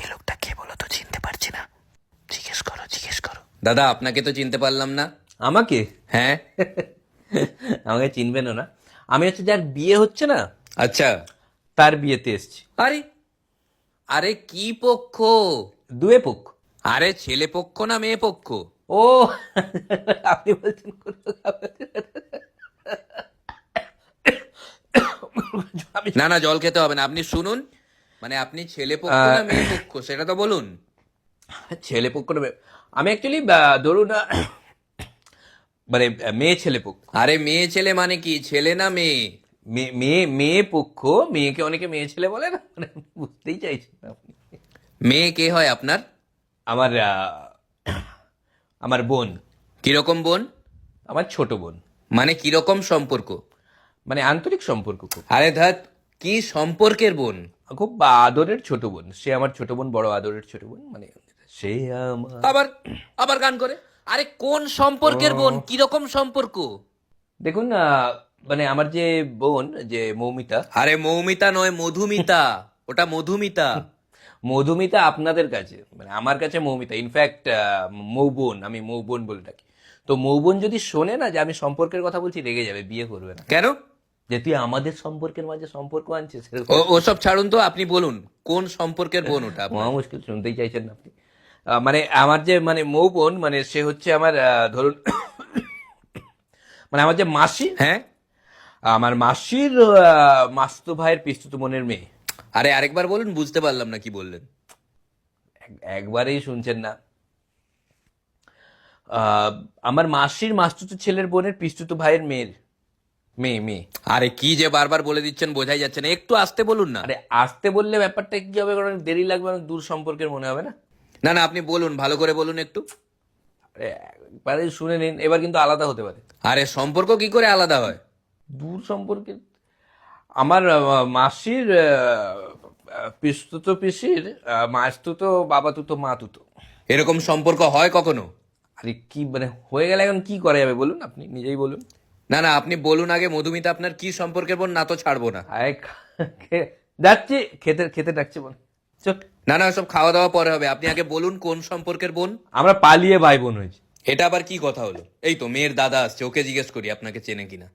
এই লোকটা কে বলো তো, চিনতে পারছি না। জিজ্ঞেস করো। দাদা আপনাকে তো চিনতে পারলাম না। আমাকে হ্যাঁ। আমাকে চিনবেনও না। আমি হচ্ছে যার বিয়ে হচ্ছে না, আচ্ছা। তার বিয়েতে এসছি। আরে আরে কি পক্ষ? দুয়ে পক্ষ। আরে ছেলে পক্ষ না মেয়ে পক্ষ? ও আপনি বলছেন আমি- না না, জল খেতে হবে না, আপনি শুনুন। মানে আপনি ছেলে পক্ষ না মেয়ে পক্ষ সেটা তো বলুন। ছেলে পক্ষ না আমি অ্যাকচুয়ালি ধরুন মানে মেয়ে ছেলে পক্ষ। আরে মেয়ে ছেলে মানে কি, ছেলে না মেয়ে? মেয়ে পক্ষ। মেয়েকে অনেকে মেয়ে ছেলে বলে না, মানে বুঝতেই চাইছেন না আপনি। মেয়ে কে হয় আপনার? আমার আমার বোন। কিরকম বোন? আমার ছোট বোন। মানে কিরকম সম্পর্ক? মানে আন্তরিক সম্পর্ক খুব। আরে ধ্যাত, কি সম্পর্কের বোন? খুব আদরের ছোট বোন। সে আমার ছোট বোন, বড় আদরের ছোট বোন। মানে সে আমার আবার আবার গান করে। আরে কোন সম্পর্কের বোন, কিরকম সম্পর্ক? দেখুন মানে আমার যে বোন, যে মৌমিতা। আরে মৌমিতা নয়, মধুমিতা। ওটা মধুমিতা। মধুমিতা আপনাদের কাছে, মানে আমার কাছে মৌমিতা। ইনফ্যাক্ট মৌবোন, আমি মৌবোন বলে ডাকি। তো মৌবোন যদি শোনে না যে আমি সম্পর্কের কথা বলছি, রেগে যাবে, বিয়ে করবে না। কেন? যে তুই আমাদের সম্পর্কের মাঝে সম্পর্ক আনছিস, ওসব ছাড়ুন তো, আপনি বলুন কোন সম্পর্কের বোন ওটা আপনার? মহা মুশকিল, শুনতেই চাইছেন না আপনি। মানে আমার যে মানে মৌ বোন, মানে সে হচ্ছে আমার ধরুন মানে আমার যে মাসি, হ্যাঁ। আমার মাসির মাসতো ভাইয়ের পিসতুতো বোনের মেয়ে। আরে আরেকবার বলুন, বুঝতে পারলাম না কি বললেন। একবারেই শুনছেন না। আহ, আমার মাসির মাসতুতো ছেলের বোনের পিসতুতো ভাইয়ের মেয়ের মেয়ে। আরে কি যে বারবার বলে দিচ্ছেন, বোঝাই যাচ্ছে না, একটু আস্তে বলুন না। আরে আসতে বললে ব্যাপারটা কি হবে, কারণ দেরি লাগবে, অনেক দূর সম্পর্কের মনে হবে না। না না, আপনি বলুন, ভালো করে বলুন একটু। আরে একবারে শুনে নিন, এবার কিন্তু আলাদা হতে পারে। আরে সম্পর্ক কি করে আলাদা হয়? দূর সম্পর্কের আমার মাসির পিসতুতো পিসির মাসতুতো বাবাতুতো মাতুতো। এরকম সম্পর্ক হয় কখনো? আরে কি মানে হয়ে গেলে এখন কি করা যাবে বলুন, আপনি নিজেই বলুন। না না, আপনি বলুন আগে, মধুমিতা আপনার কি সম্পর্কের বোন, না তো ছাড়বো না। আয় যাচ্ছি, খেতে খেতে ডাকছে বল, চল। না না, সব খাওয়া দাওয়া পরে হবে, আপনি আগে বলুন কোন সম্পর্কের বোন। আমরা পালিয়ে ভাই বোন হয়েছি। এটা আবার কি কথা হলো? এই তো মেয়ের দাদা আসছে, ওকে জিজ্ঞেস করি আপনাকে চেনে কিনা।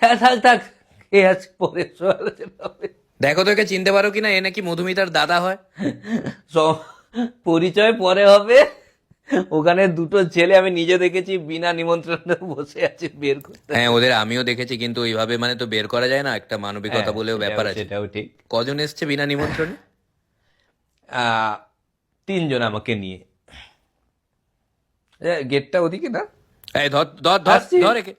থাক থাক, এ আজ পরে আলোচনা হবে। দেখো তো একে চিনতে পারো কিনা, এ নাকি মধুমিতার দাদা হয়। পরিচয় পরে হবে। ওখানে দুটো ছেলে আমি নিজে দেখেছি বিনা নিমন্ত্রণে বসে আছে, বের করতে। হ্যাঁ, ওদের আমিও দেখেছি, কিন্তু ওইভাবে মানে তো বের করা যায় না, একটা মানবিকতা হ্যাঁ, বলেও ব্যাপার আছে। সেটাও ঠিক। কজন এসছে বিনা নিমন্ত্রণে? আহ, তিনজন আমাকে নিয়ে। গেটটা ওদিকে না, এই ধর ধর ধর আসছি। ধর একে।